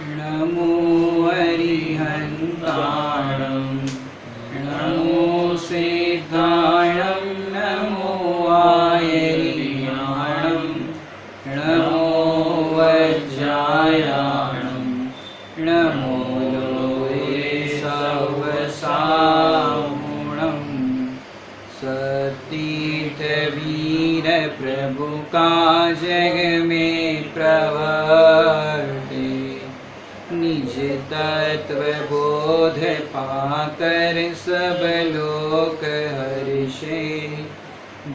नमो अरिहन्ताणं नमो सिद्धाणं नमो आयरियाणं नमो वज्रायाणं नमो लोये सवसागुणं सतीर्थवीर प्रभु का जग में प्रवर्ते निज तत्व बोध पाकर सब लोक हर्षे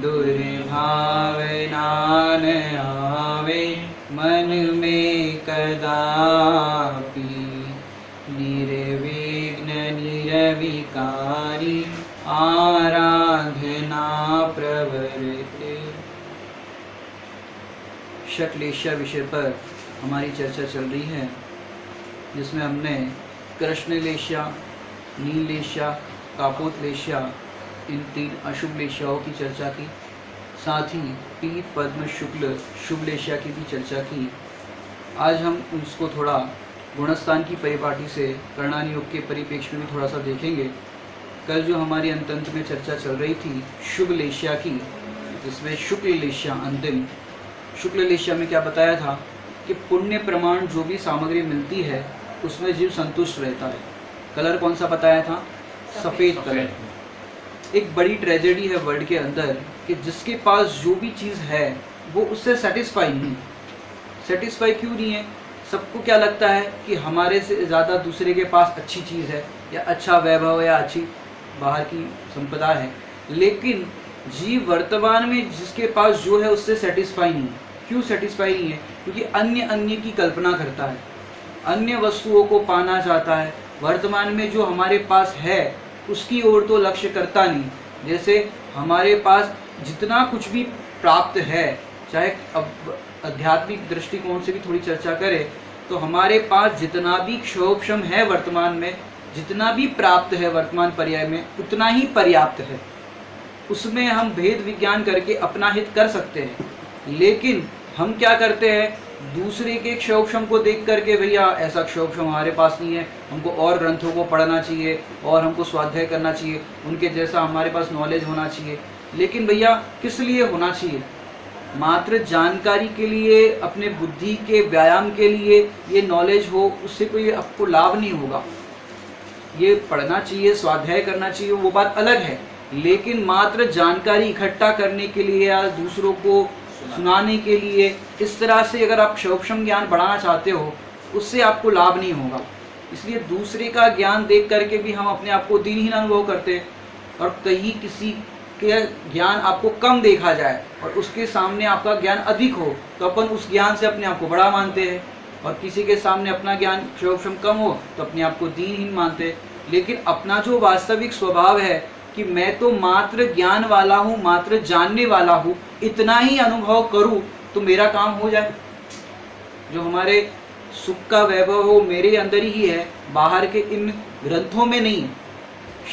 दुर्भावना न आवे मन में कदापि निर्विघ्न निर्विकारी आराधना प्रवृत्ति। शतलेशा विषय पर हमारी चर्चा चल रही है, जिसमें हमने कृष्णलेशा, नीललेशा, कापोतलेशा इन 3 अशुभ लेशाओं की चर्चा की। साथ ही पीत पद्म शुक्ल शुभलेशा की भी चर्चा की। आज हम उसको थोड़ा गुणस्थान की परिपाटी से कर्णानी योग के परिप्रेक्ष्य में भी थोड़ा सा देखेंगे। कल जो हमारी अंत में चर्चा चल रही थी शुभ लेशा की, जिसमें शुक्ल लेशा अंतिम शुक्ल लेशा में क्या बताया था कि पुण्य प्रमाण जो भी सामग्री मिलती है उसमें जीव संतुष्ट रहता है। कलर कौन सा बताया था? सफ़ेद कलर। एक बड़ी ट्रेजेडी है वर्ल्ड के अंदर कि जिसके पास जो भी चीज़ है वो उससे सेटिस्फाई नहीं। सेटिस्फाई क्यों नहीं है? सबको क्या लगता है कि हमारे से ज़्यादा दूसरे के पास अच्छी चीज़ है या अच्छा वैभव या अच्छी बाहर की संपदा है, लेकिन जीव वर्तमान में जिसके पास जो है उससे सेटिस्फाई नहीं है। क्यों सेटिस्फाई नहीं है? क्योंकि अन्य की कल्पना करता है, अन्य वस्तुओं को पाना चाहता है। वर्तमान में जो हमारे पास है उसकी ओर तो लक्ष्य करता नहीं। जैसे हमारे पास जितना कुछ भी प्राप्त है, चाहे अब आध्यात्मिक दृष्टिकोण से भी थोड़ी चर्चा करें तो हमारे पास जितना भी क्षोभक्षम है वर्तमान में, जितना भी प्राप्त है वर्तमान पर्याय में, उतना ही पर्याप्त है। उसमें हम भेद विज्ञान करके अपना हित कर सकते हैं, लेकिन हम क्या करते हैं? दूसरे के क्षोभक्षम को देख करके भैया ऐसा क्षोभक्षम हमारे पास नहीं है, हमको और ग्रंथों को पढ़ना चाहिए और हमको स्वाध्याय करना चाहिए, उनके जैसा हमारे पास नॉलेज होना चाहिए। लेकिन भैया किस लिए होना चाहिए? मात्र जानकारी के लिए, अपने बुद्धि के व्यायाम के लिए ये नॉलेज हो, उससे कोई आपको लाभ नहीं होगा। ये पढ़ना चाहिए, स्वाध्याय करना चाहिए, वो बात अलग है, लेकिन मात्र जानकारी इकट्ठा करने के लिए या दूसरों को सुनाने के लिए इस तरह से अगर आप क्षोभक्षम ज्ञान बढ़ाना चाहते हो, उससे आपको लाभ नहीं होगा। इसलिए दूसरे का ज्ञान देख करके भी हम अपने आप को दीनहीन अनुभव करते हैं, और कहीं किसी के ज्ञान आपको कम देखा जाए और उसके सामने आपका ज्ञान अधिक हो तो अपन उस ज्ञान से अपने आप को बड़ा मानते हैं, और किसी के सामने अपना ज्ञान क्षोभक्षम कम हो तो अपने आप को दीनहीन मानते हैं। लेकिन अपना जो वास्तविक स्वभाव है कि मैं तो मात्र ज्ञान वाला हूँ, मात्र जानने वाला हूँ, इतना ही अनुभव करूँ तो मेरा काम हो जाए। जो हमारे सुख का वैभव हो मेरे अंदर ही है, बाहर के इन ग्रंथों में नहीं है,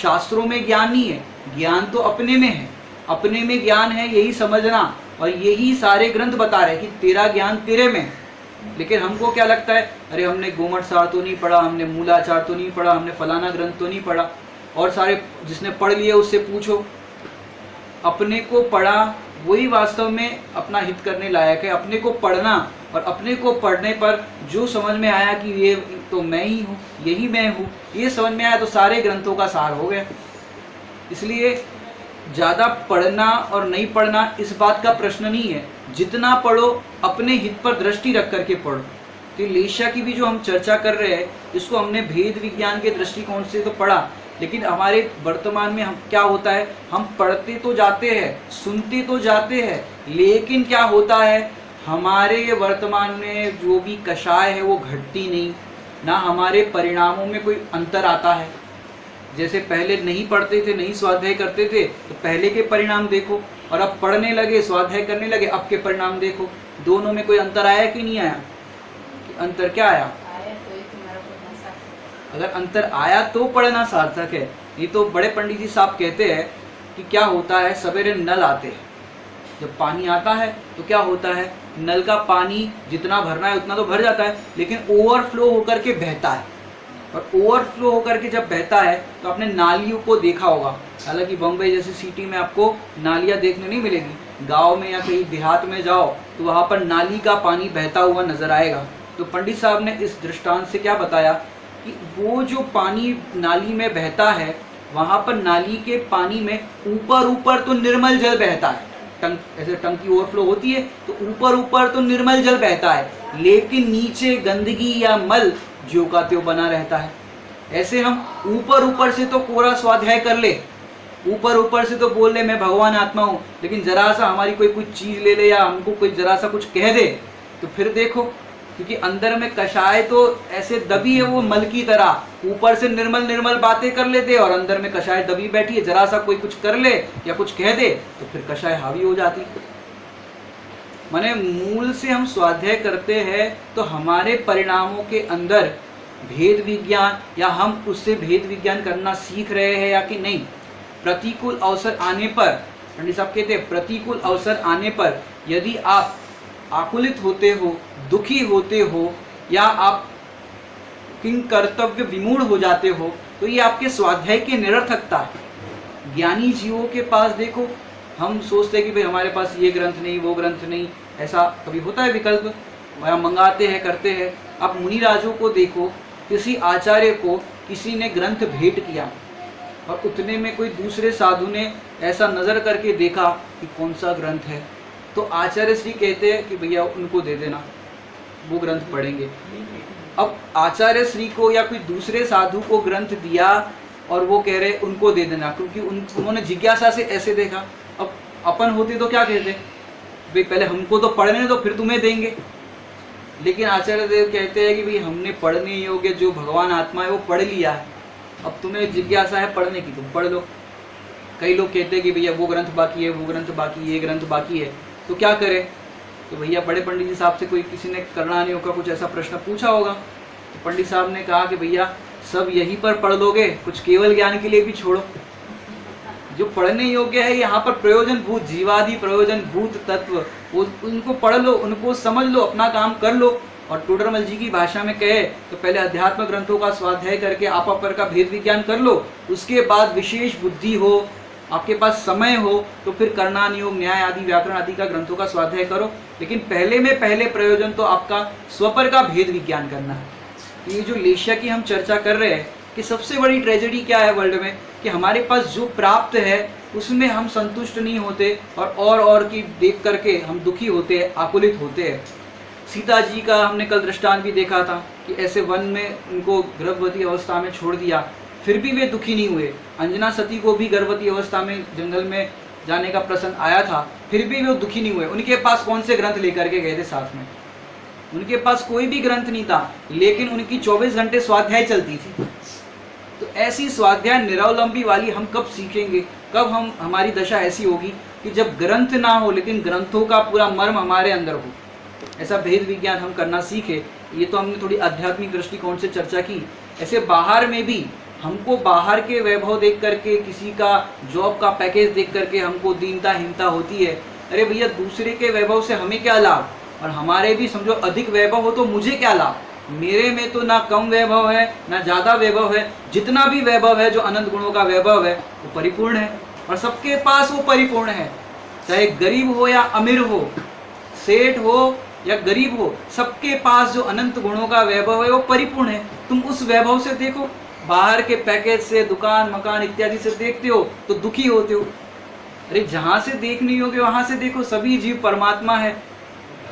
शास्त्रों में ज्ञान नहीं है। ज्ञान तो अपने में है, अपने में ज्ञान है, यही समझना, और यही सारे ग्रंथ बता रहे कि तेरा ज्ञान तेरे में है। लेकिन हमको क्या लगता है, अरे हमने गोमठ सार तो नहीं पढ़ा, हमने मूलाचार तो नहीं पढ़ा, हमने फलाना ग्रंथ तो नहीं पढ़ा। और सारे जिसने पढ़ लिए उससे पूछो, अपने को पढ़ा वही वास्तव में अपना हित करने लायक है। अपने को पढ़ना और अपने को पढ़ने पर जो समझ में आया कि ये तो मैं ही हूँ, यही मैं हूँ, ये समझ में आया तो सारे ग्रंथों का सार हो गया। इसलिए ज़्यादा पढ़ना और नहीं पढ़ना इस बात का प्रश्न नहीं है, जितना पढ़ो अपने हित पर दृष्टि रख करके पढ़ो। तो लेशा की भी जो हम चर्चा कर रहे हैं, इसको हमने भेद विज्ञान के दृष्टिकोण से तो पढ़ा, लेकिन हमारे वर्तमान में हम क्या होता है, हम पढ़ते तो जाते हैं, सुनते तो जाते हैं, लेकिन क्या होता है, हमारे वर्तमान में जो भी कषाय है वो घटती नहीं, ना हमारे परिणामों में कोई अंतर आता है। जैसे पहले नहीं पढ़ते थे, नहीं स्वाध्याय करते थे, तो पहले के परिणाम देखो, और अब पढ़ने लगे, स्वाध्याय करने लगे, अब के परिणाम देखो। दोनों में कोई अंतर आया कि नहीं आया? अंतर क्या आया? अगर अंतर आया तो पढ़ना सार्थक है। नहीं तो बड़े पंडित जी साहब कहते हैं कि क्या होता है, सवेरे नल आते हैं, जब पानी आता है तो क्या होता है, नल का पानी जितना भरना है उतना तो भर जाता है, लेकिन ओवरफ्लो होकर के बहता है। और ओवरफ्लो होकर के जब बहता है तो आपने नालियों को देखा होगा। हालांकि बम्बई जैसी सिटी में आपको नालियाँ देखने नहीं मिलेगी, गांव में या कहीं देहात में जाओ तो वहाँ पर नाली का पानी बहता हुआ नजर आएगा। तो पंडित साहब ने इस दृष्टांत से क्या बताया कि वो जो पानी नाली में बहता है, वहाँ पर नाली के पानी में ऊपर ऊपर तो निर्मल जल बहता है, ऐसे टंकी ओवरफ्लो होती है तो ऊपर ऊपर तो निर्मल जल बहता है, लेकिन नीचे गंदगी या मल ज्यों का त्यों बना रहता है। ऐसे हम ऊपर ऊपर से तो कोरा स्वाध्याय कर ले, ऊपर ऊपर से तो बोल ले मैं भगवान आत्मा हूँ, लेकिन जरा सा हमारी कोई कुछ चीज ले ले या हमको कोई जरा सा कुछ कह दे तो फिर देखो, क्योंकि अंदर में कषाय तो ऐसे दबी है वो मल की तरह, ऊपर से निर्मल निर्मल बातें कर लेते और अंदर में कषाय दबी बैठी है। जरा सा कोई कुछ कर ले या कुछ कह दे तो फिर कषाय हावी हो जाती। माने मूल से हम स्वाध्याय करते हैं तो हमारे परिणामों के अंदर भेद विज्ञान या हम उससे भेद विज्ञान करना सीख रहे हैं या कि नहीं। प्रतिकूल अवसर आने पर, पंडित साहब कहते हैं प्रतिकूल अवसर आने पर यदि आप आकुलित होते हो, दुखी होते हो या आप किंग कर्तव्य विमूढ़ हो जाते हो तो ये आपके स्वाध्याय की निरर्थकता है। ज्ञानी जीवों के पास देखो, हम सोचते हैं कि भाई हमारे पास ये ग्रंथ नहीं वो ग्रंथ नहीं, ऐसा कभी होता है विकल्प, वह मंगाते हैं करते हैं। आप मुनिराजों को देखो, किसी आचार्य को किसी ने ग्रंथ भेंट किया और उतने में कोई दूसरे साधु ने ऐसा नजर करके देखा कि कौन सा ग्रंथ है, तो आचार्य श्री कहते हैं कि भैया उनको दे देना, वो ग्रंथ पढ़ेंगे। अब आचार्य श्री को या कोई दूसरे साधु को ग्रंथ दिया और वो कह रहे उनको दे देना, क्योंकि उन्होंने जिज्ञासा से ऐसे देखा। अब अपन होते तो क्या कहते, भाई पहले हमको तो पढ़ने दो फिर तुम्हें देंगे, लेकिन आचार्य देव कहते हैं कि भाई हमने पढ़ने योग्य जो भगवान आत्मा है वो पढ़ लिया है, अब तुम्हें जिज्ञासा है पढ़ने की तुम पढ़ लो। कई लोग कहते हैं कि भैया वो ग्रंथ बाकी है, वो ग्रंथ बाकी है, ये ग्रंथ बाकी है, तो क्या करें। तो भैया बड़े पंडित जी साहब से कोई किसी ने करणानियों का कुछ ऐसा प्रश्न पूछा होगा, तो पंडित साहब ने कहा कि भैया सब यहीं पर पढ़ लोगे, कुछ केवल ज्ञान के लिए भी छोड़ो। जो पढ़ने योग्य है यहाँ पर प्रयोजन भूत जीवादि प्रयोजन भूत तत्व, उनको पढ़ लो, उनको समझ लो, अपना काम कर लो। और टोडरमल जी की भाषा में कहे तो पहले अध्यात्म ग्रंथों का स्वाध्याय करके आप पर का भेद विज्ञान कर लो, उसके बाद विशेष बुद्धि हो, आपके पास समय हो तो फिर करणान योग न्याय आदि व्याकरण आदि का ग्रंथों का स्वाध्याय करो। लेकिन पहले प्रयोजन तो आपका स्वपर का भेद विज्ञान करना है। ये जो लेशिया की हम चर्चा कर रहे हैं कि सबसे बड़ी ट्रेजेडी क्या है वर्ल्ड में, कि हमारे पास जो प्राप्त है उसमें हम संतुष्ट नहीं होते और की देख करके हम दुखी होते हैं, आकुलित होते हैं। सीता जी का हमने कल दृष्टांत भी देखा था कि ऐसे वन में उनको गर्भवती अवस्था में छोड़ दिया, फिर भी वे दुखी नहीं हुए। अंजना सती को भी गर्भवती अवस्था में जंगल में जाने का प्रसंग आया था, फिर भी वे दुखी नहीं हुए। उनके पास कौन से ग्रंथ लेकर के गए थे साथ में, उनके पास कोई भी ग्रंथ नहीं था, लेकिन उनकी 24 घंटे स्वाध्याय चलती थी। तो ऐसी स्वाध्याय निरावलंबी वाली हम कब सीखेंगे, कब हमारी दशा ऐसी होगी कि जब ग्रंथ ना हो लेकिन ग्रंथों का पूरा मर्म हमारे अंदर हो। ऐसा भेद विज्ञान हम करना सीखे। ये तो हमने थोड़ी आध्यात्मिक दृष्टिकोण से चर्चा की। ऐसे बाहर में भी हमको बाहर के वैभव देख करके, किसी का जॉब का पैकेज देख करके हमको दीनता हिंता होती है। अरे भैया दूसरे के वैभव से हमें क्या लाभ, और हमारे भी समझो अधिक वैभव हो तो मुझे क्या लाभ। मेरे में तो ना कम वैभव है ना ज़्यादा वैभव है, जितना भी वैभव है जो अनंत गुणों का वैभव है वो परिपूर्ण है, और सबके पास वो परिपूर्ण है। चाहे गरीब हो या अमीर हो, सेठ हो या गरीब हो, सबके पास जो अनंत गुणों का वैभव है वो परिपूर्ण है। तुम उस वैभव से देखो, बाहर के पैकेज से, दुकान मकान इत्यादि से देखते हो तो दुखी होते हो। अरे जहाँ से देखने योग्य वहाँ से देखो, सभी जीव परमात्मा है,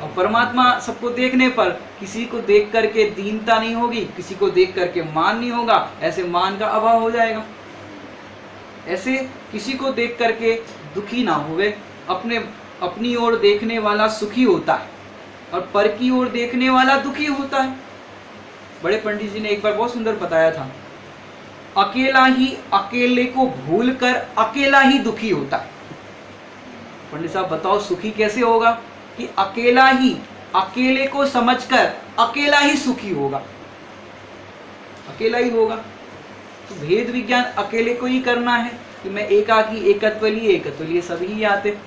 और परमात्मा सबको देखने पर किसी को देख करके दीनता नहीं होगी, किसी को देख करके मान नहीं होगा, ऐसे मान का अभाव हो जाएगा। ऐसे किसी को देख करके दुखी ना हुए। अपनी ओर देखने वाला सुखी होता है और पर की ओर देखने वाला दुखी होता है। बड़े पंडित जी ने एक बार बहुत सुंदर बताया था, अकेला ही अकेले को भूलकर अकेला ही दुखी होता है। पंडित साहब बताओ सुखी कैसे होगा, कि अकेला ही अकेले को समझकर अकेला ही सुखी होगा, अकेला ही होगा। तो भेद विज्ञान अकेले को ही करना है कि मैं एकाकी एकत्व लिए सभी ही आते।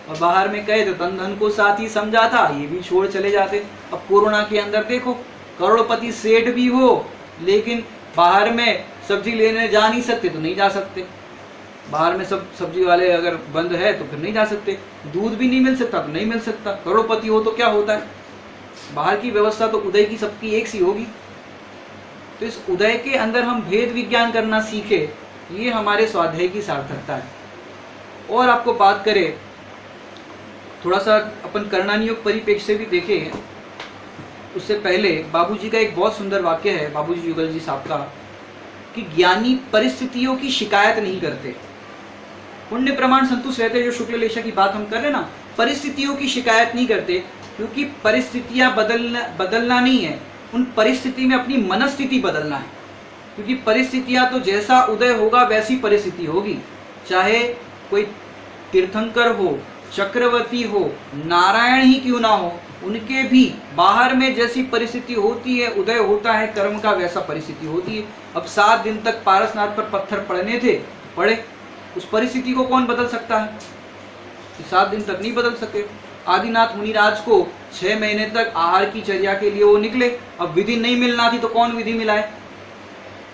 और बाहर में कहे तो तन धन को साथ ही समझा था, ये भी छोड़ चले जाते। अब कोरोना के अंदर देखो, करोड़पति सेठ भी हो लेकिन बाहर में सब्जी लेने जा नहीं सकते तो नहीं जा सकते, बाहर में सब सब्जी वाले अगर बंद है तो फिर नहीं जा सकते, दूध भी नहीं मिल सकता तो नहीं मिल सकता। करोड़पति हो तो क्या होता है, बाहर की व्यवस्था तो उदय की सबकी एक सी होगी। तो इस उदय के अंदर हम भेद विज्ञान करना सीखे, ये हमारे स्वाध्याय की सार्थकता है। और आपको बात करें थोड़ा सा अपन कर्णानियोग परिप्रेक्ष्य से भी देखें, उससे पहले बाबूजी का एक बहुत सुंदर वाक्य है, बाबूजी युगल जी साहब का, कि ज्ञानी परिस्थितियों की शिकायत नहीं करते, पुण्य प्रमाण संतुष्ट रहते। जो शुक्ल लेशा की बात हम कर रहे हैं ना, परिस्थितियों की शिकायत नहीं करते, क्योंकि परिस्थितियां बदलना नहीं है, उन परिस्थिति में अपनी मनस्थिति बदलना है। क्योंकि परिस्थितियां तो जैसा उदय होगा वैसी परिस्थिति होगी, चाहे कोई तीर्थंकर हो, चक्रवर्ती हो, नारायण ही क्यों ना हो, उनके भी बाहर में जैसी परिस्थिति होती है, उदय होता है कर्म का, वैसा परिस्थिति होती है। अब 7 दिन तक पारसनाथ पर पत्थर पड़ने थे, पड़े, उस परिस्थिति को कौन बदल सकता है? 7 दिन तक नहीं बदल सके। आदिनाथ मुनिराज को 6 महीने तक आहार की चर्या के लिए वो निकले, अब विधि नहीं मिलना थी तो कौन विधि मिलाए?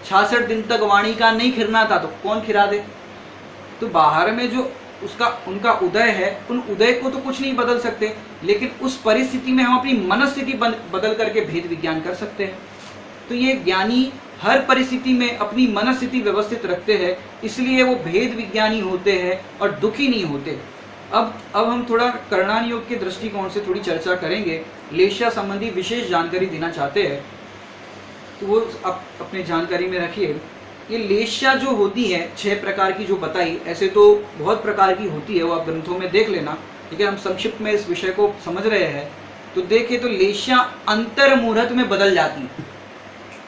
66 दिन तक वाणी का नहीं खिरना था तो कौन खिरा दे? तो बाहर में जो उनका उदय है, उन उदय को तो कुछ नहीं बदल सकते, लेकिन उस परिस्थिति में हम अपनी मनस्थिति बदल करके भेद विज्ञान कर सकते हैं। तो ये ज्ञानी हर परिस्थिति में अपनी मनस्थिति व्यवस्थित रखते हैं, इसलिए वो भेद विज्ञानी होते हैं और दुखी नहीं होते। अब हम थोड़ा कर्णानियोग के दृष्टिकोण से थोड़ी चर्चा करेंगे। लेशा संबंधी विशेष जानकारी देना चाहते हैं तो वो अपने जानकारी में रखिए। ये लेशा जो होती है 6 प्रकार की जो बताई, ऐसे तो बहुत प्रकार की होती है, वो आप ग्रंथों में देख लेना, ठीक है। हम संक्षिप्त में इस विषय को समझ रहे हैं। तो देखें तो लेशा अंतर मुहूर्त में बदल जाती है।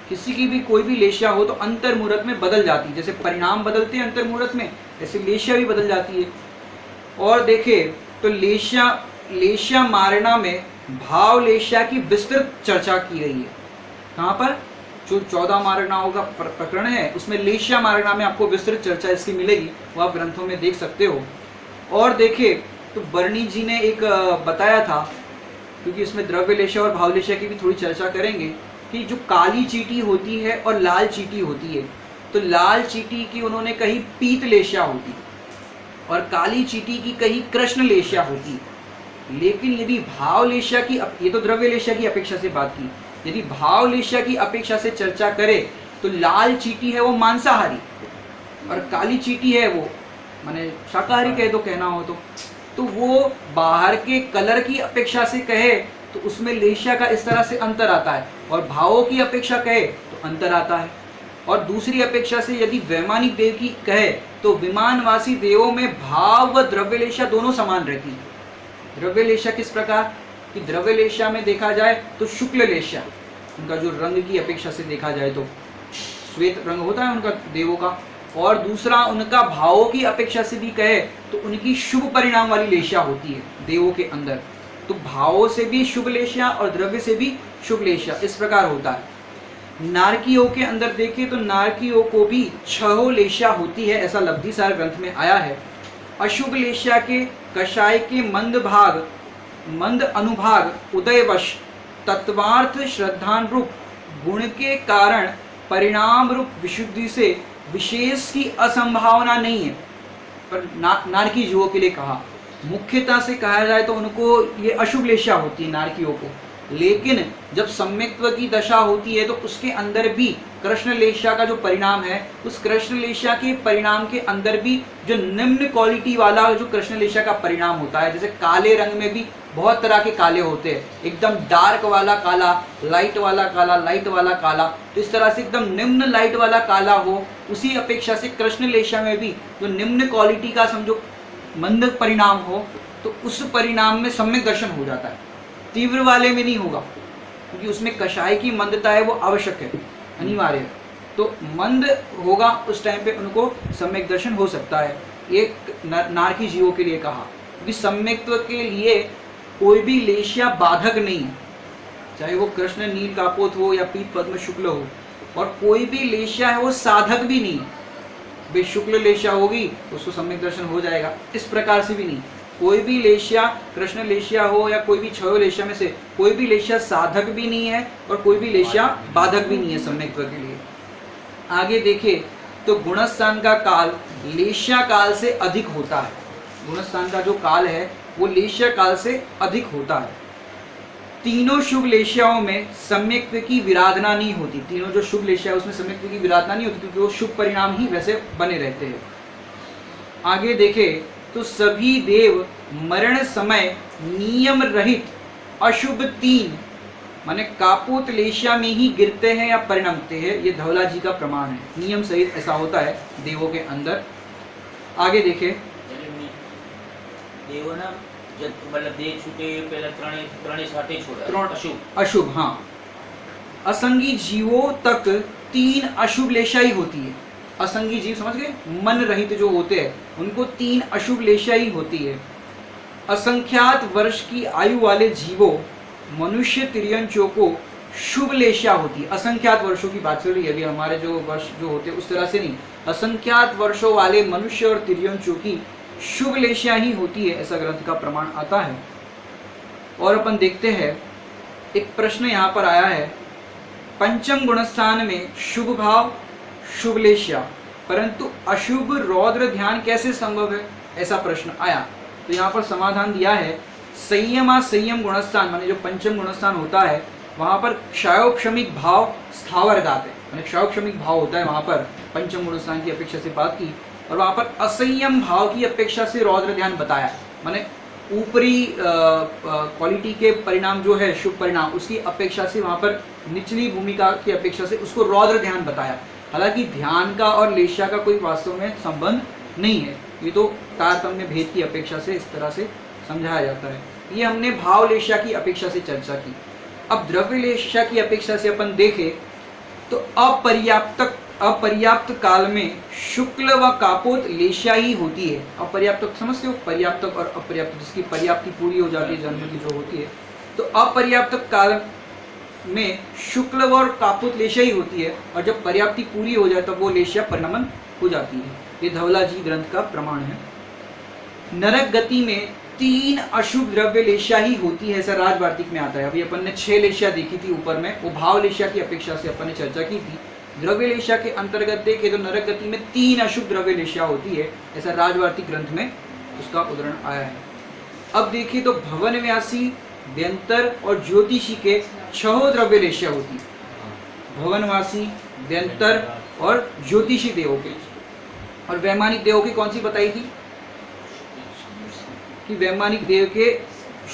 किसी की भी कोई भी लेशा हो तो अंतर मुहूर्त में बदल जाती है, जैसे परिणाम बदलते हैं अंतर मुहूर्त में, ऐसे लेशा भी बदल जाती है। और देखें तो लेशा मारणा में भाव लेशा की विस्तृत चर्चा की गई है। कहाँ पर? जो 14 मारणाओं का प्रकरण है उसमें लेशा मारणा में आपको विस्तृत चर्चा इसकी मिलेगी, वो आप ग्रंथों में देख सकते हो। और देखें तो बर्नी जी ने एक बताया था, क्योंकि इसमें द्रव्य लेशा और भाव लेशा की भी थोड़ी चर्चा करेंगे, कि जो काली चींटी होती है और लाल चींटी होती है, तो लाल चींटी की उन्होंने कही पीत लेशा होती और काली चींटी की कही कृष्ण लेशा होती। लेकिन यदि भाव लेशा की, ये तो द्रव्य लेशा की अपेक्षा से बात की, यदि भाव लेशा की अपेक्षा से चर्चा करें तो लाल चींटी है वो मांसाहारी और काली चींटी है वो माने शाकाहारी कहे तो कहना हो तो वो बाहर के कलर की अपेक्षा से कहे तो उसमें लेशा का इस तरह से अंतर आता है, और भावों की अपेक्षा कहे तो अंतर आता है। और दूसरी अपेक्षा से यदि वैमानिक देव की कहे तो विमानवासी देवों में भाव व द्रव्य लेशा दोनों समान रहती है। द्रव्य लेशा किस प्रकार कि द्रव्य लेशा में देखा जाए तो शुक्ल लेशा, उनका जो रंग की अपेक्षा से देखा जाए तो श्वेत रंग होता है उनका देवों का, और दूसरा उनका भावों की अपेक्षा से भी कहे तो उनकी शुभ परिणाम वाली लेशा होती है देवों के अंदर। तो भावों से भी शुभ लेशा और द्रव्य से भी शुभ लेशा, इस प्रकार होता है। नारकियों के अंदर देखें तो नारकियों को भी 6 लेशा होती है, ऐसा लब्धिसार ग्रंथ में आया है। अशुभ लेशा के कषाय के मंद अनुभाग उदयवश तत्वार्थ श्रद्धान रूप गुण के कारण परिणाम रूप विशुद्धि से विशेष की असंभावना नहीं है। पर नारकी जीवों के लिए कहा, मुख्यता से कहा जाए तो उनको ये अशुभ लेशा होती है नारकियों को, लेकिन जब सम्यक्त्व की दशा होती है तो उसके अंदर भी कृष्ण लेशा का जो परिणाम है, उस कृष्ण लेशा के परिणाम के अंदर भी जो निम्न क्वालिटी वाला जो कृष्ण लेशा का परिणाम होता है, जैसे काले रंग में भी बहुत तरह के काले होते हैं, एकदम डार्क वाला काला, लाइट वाला काला, लाइट वाला काला, तो इस तरह से एकदम निम्न लाइट वाला काला हो, उसी अपेक्षा से कृष्ण लेशा में भी जो निम्न क्वालिटी का समझो मंद परिणाम हो तो उस परिणाम में सम्यक दर्शन हो जाता है। तीव्र वाले में नहीं होगा, क्योंकि उसमें कषाय की मंदता है वो आवश्यक है, अनिवार्य है। तो मंद होगा उस टाइम पे उनको सम्यक दर्शन हो सकता है। एक नारकी जीवों के लिए कहा, क्योंकि सम्यक्त्व के लिए कोई भी लेशा बाधक नहीं है, चाहे वो कृष्ण नील कापोत हो या पीत पद्म शुक्ल हो, और कोई भी लेशा है वो साधक भी नहीं। भाई शुक्ल लेशा होगी तो उसको सम्यक दर्शन हो जाएगा, इस प्रकार से भी नहीं। कोई भी लेशिया, कृष्ण लेशिया हो या कोई भी छयो लेशिया में से कोई भी लेशिया साधक भी नहीं है और कोई भी लेशिया बाधक भी नहीं है सम्यक्त्व के लिए। आगे देखिए तो गुणस्थान का काल लेशिया काल से अधिक होता है। गुणस्थान का जो काल है वो लेशिया काल से अधिक होता है। तीनों शुभ लेशियाओं में सम्यक्त्व की विराधना नहीं होती। तीनों जो शुभ लेशिया है उसमें सम्यक्त्व की विराधना नहीं होती क्योंकि वो शुभ परिणाम ही वैसे बने रहते हैं। आगे देखें तो सभी देव मरण समय नियम रहित अशुभ 3 माने कापोत लेशिया में ही गिरते हैं या परिणमते हैं। ये धवला जी का प्रमाण है, नियम सहित ऐसा होता है देवों के अंदर। आगे देखें देवों ना मतलब देह छूटे पहले त्रणे साथे छोड़ा अशुभ अशुभ, हाँ। असंगी जीवों तक 3 अशुभ लेशिया ही होती है। असंगी जीव समझ गए, मन रहित जो होते हैं उनको 3 अशुभ लेशिया ही होती है। असंख्यात वर्ष की आयु वाले जीवों मनुष्य तिर्यंचों को शुभ लेशिया होती है। असंख्यात वर्षों की बात चल रही है अभी, हमारे जो वर्ष जो होते हैं उस तरह से नहीं। असंख्यात वर्षों वाले मनुष्य और तिर्यंचों की शुभ लेशिया ही होती है, ऐसा ग्रंथ का प्रमाण आता है। और अपन देखते हैं एक प्रश्न यहाँ पर आया है, पंचम गुणस्थान में शुभ भाव शुभ लेशिया परंतु अशुभ रौद्र ध्यान कैसे संभव है, ऐसा प्रश्न आया। तो यहाँ पर समाधान दिया है, संयम गुणस्थान माने जो पंचम गुणस्थान होता है वहाँ पर क्षयोक्षमिक भाव स्थावर गाते हैं, माने क्षयोक्षमिक भाव होता है वहाँ पर पंचम गुणस्थान की अपेक्षा से बात की। और वहाँ पर असंयम भाव की अपेक्षा से रौद्र ध्यान बताया, माने ऊपरी क्वालिटी के परिणाम जो है शुभ परिणाम उसकी अपेक्षा से वहाँ पर निचली भूमिका की अपेक्षा से उसको रौद्र ध्यान बताया। हालांकि ध्यान का और लेशिया का कोई वास्तव में संबंध नहीं है, ये तो तारतम्य भेद की अपेक्षा से इस तरह से समझाया जाता है। ये हमने भाव लेशिया की अपेक्षा से चर्चा की। अब द्रव्य लेशिया की अपेक्षा से अपन देखें तो अपर्याप्त काल में शुक्ल व कापोत लेशिया ही होती है। अपर्याप्त समझते हो, पर्याप्तक और अपर्याप्त, जिसकी पर्याप्ति पूरी हो जाती है जन्म की जो होती है, तो अपर्याप्त काल में शुक्ल और कापोत लेशिया ही होती है और जब पर्याप्ति पूरी हो जाए तब वो लेशिया परिणमन हो जाती है। ये धवला जी ग्रंथ का प्रमाण है। नरक गति में 3 अशुभ द्रव्य लेशिया ही होती है, ऐसा राजवार्तिक में आता है। अभी अपन ने 6 लेशिया देखी थी ऊपर में, वो भाव लेशिया की अपेक्षा से अपन ने चर्चा की थी। द्रव्य लेशिया के अंतर्गत देखे तो नरक गति में 3 अशुभ द्रव्य लेशिया होती है, ऐसा राजवार्तिक ग्रंथ में उसका उदाहरण आया है। अब देखिए तो भवन व्यासी, व्यंतर और ज्योतिषी के 6 द्रव्य लेशिया होती है। भवनवासी, व्यंतर और ज्योतिषी देवों के। और वैमानिक देवों की कौन सी बताई थी कि वैमानिक देव के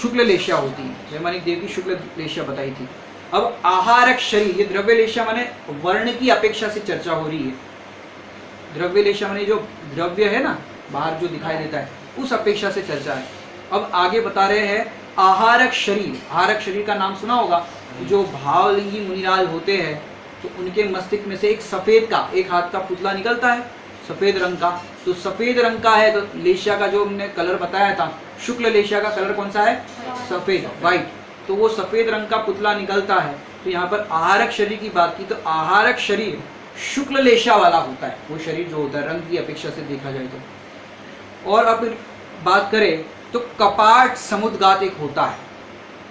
शुक्ल लेशिया होती है, वैमानिक देव की शुक्ल लेशिया बताई थी। अब आहारक शरीर, ये द्रव्य लेशिया माने वर्ण की अपेक्षा से चर्चा हो रही है। द्रव्य लेशिया माने जो द्रव्य है ना बाहर जो दिखाई देता है उस अपेक्षा से चर्चा है। अब आगे बता रहे हैं आहारक शरीर। आहारक शरीर का नाम सुना होगा, जो भावलिंगी मुनिराज होते हैं तो उनके मस्तिष्क में से एक सफेद का, एक हाथ का पुतला निकलता है सफेद रंग का। तो सफेद रंग का है तो लेशिया का जो हमने कलर बताया था, शुक्ल लेशिया का कलर कौन सा है, सफेद, व्हाइट। तो वो सफेद रंग का पुतला निकलता है। तो यहाँ पर आहारक शरीर की बात की तो आहारक शरीर शुक्ल लेशिया वाला होता है, वो शरीर जो होता है रंग की अपेक्षा से देखा जाए तो। और अब बात करें तो कपाट समुद्गात एक होता है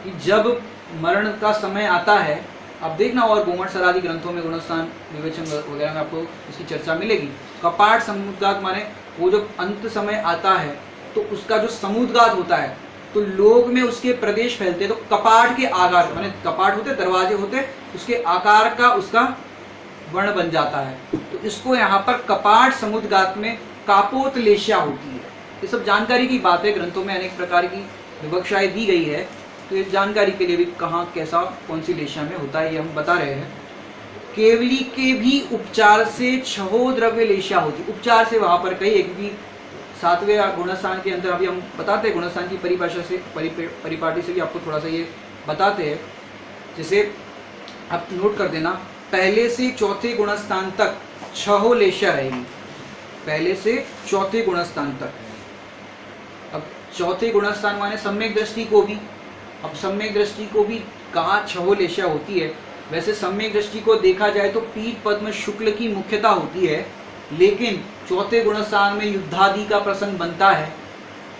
कि जब मरण का समय आता है, अब देखना और गोमठ आदि ग्रंथों में गुणस्थान विवेचन वगैरह में आपको इसकी चर्चा मिलेगी। कपाट समुद्गात माने वो जब अंत समय आता है तो उसका जो समुद्गात होता है तो लोग में उसके प्रदेश फैलते हैं। तो कपाट के आकार माने कपाट होते, दरवाजे होते, उसके आकार का उसका वर्ण बन जाता है। तो इसको यहाँ पर कपाट समुद्गात में कापोत लेशिया होती है। ये सब जानकारी की बात है, ग्रंथों में अनेक प्रकार की विवक्षाएं दी गई है, तो ये जानकारी के लिए भी कहाँ कैसा कौन सी लेशिया में होता है ये हम बता रहे हैं। केवली के भी उपचार से 6 द्रव्य लेशिया होती। उपचार से वहाँ पर कही एक भी 7वें गुणस्थान के अंदर अभी हम बताते हैं, गुणस्थान की परिभाषा से परिपाटी से भी आपको थोड़ा सा ये बताते हैं। जैसे आप नोट कर देना, पहले से 4थे गुणस्थान तक 6 लेशिया रहेगी, पहले से 4थे गुणस्थान तक। अब 4थे गुणस्थान माने सम्यक दृष्टि को भी, अब सम्यक दृष्टि को भी कहाँ 6 लेशिया होती है। वैसे सम्यक दृष्टि को देखा जाए तो पीठ पद्म शुक्ल की मुख्यता होती है, लेकिन 4थे गुणस्थान में युद्धादि का प्रसंग बनता है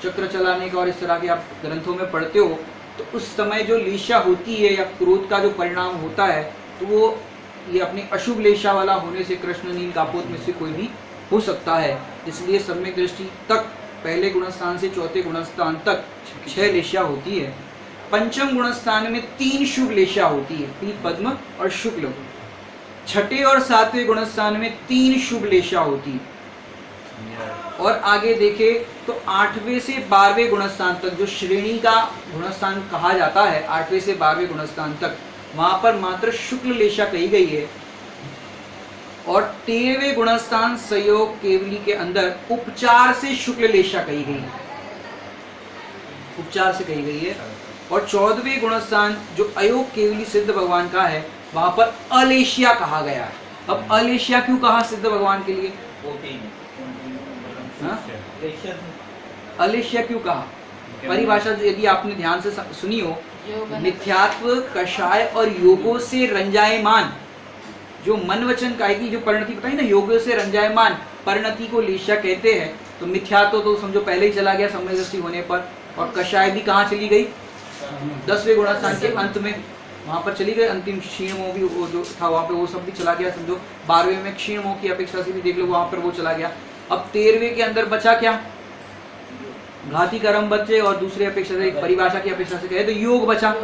चक्र चलाने का और इस तरह के आप ग्रंथों में पढ़ते हो, तो उस समय जो लेशा होती है या क्रोध का जो परिणाम होता है, तो वो ये अपनी अशुभ लेशा वाला होने से कृष्ण नील कापोत में से कोई भी हो सकता है। इसलिए सम्यक दृष्टि तक पहले गुणस्थान से चौथे गुणस्थान तक 6 लेशा होती है। पंचम गुणस्थान में 3 शुभ लेशा होती है, पीत पद्म और शुक्ल। छठे और सातवें गुणस्थान में 3 शुभ लेशा होती है। और आगे देखे तो 8वें से 12वें गुणस्थान तक जो श्रेणी का गुणस्थान कहा जाता है, 8वें से 12वें गुणस्थान तक, वहां पर मात्र शुक्ल लेशा कही गई है। और 13वें गुणस्थान संयोग केवली के अंदर उपचार से शुक्ल लेशा कही गई है, उपचार से कही गई है। और 14वें गुणस्थान जो अयोग केवली सिद्ध भगवान का है, वहां पर अलेशिया कहा गया है। अब अलेशिया क्यों कहा सिद्ध भगवान के लिए? हाँ? अलेशिया क्यों कहा? परिभाषा यदि आपने ध्यान से सुनी हो, मिथ्यात्व, कषाय और योगों से रंजायमान, जो मन वचन काय की जो परिणति बताई ना, योगों से रंजायमान परिणति को लेशा कहते हैं। तो मिथ्यात्व तो समझो पहले ही चला गया सम्यक दृष्टि होने पर, और कषाय भी कहाँ चली गई? 10वें गुणस्थान के अंत में वहां पर चली गई। अंतिम क्षीण मोह भी वो जो था वहां पे वो सब भी चला गया। समझो 12वें में क्षीण मोह की अपेक्षा से भी देख लो, वहां पर वो चला गया। अब 13वें के अंदर बचा क्या? घाती कर्म बचे, और दूसरे अपेक्षा से परिभाषा की अपेक्षा से कहे तो योग बचा।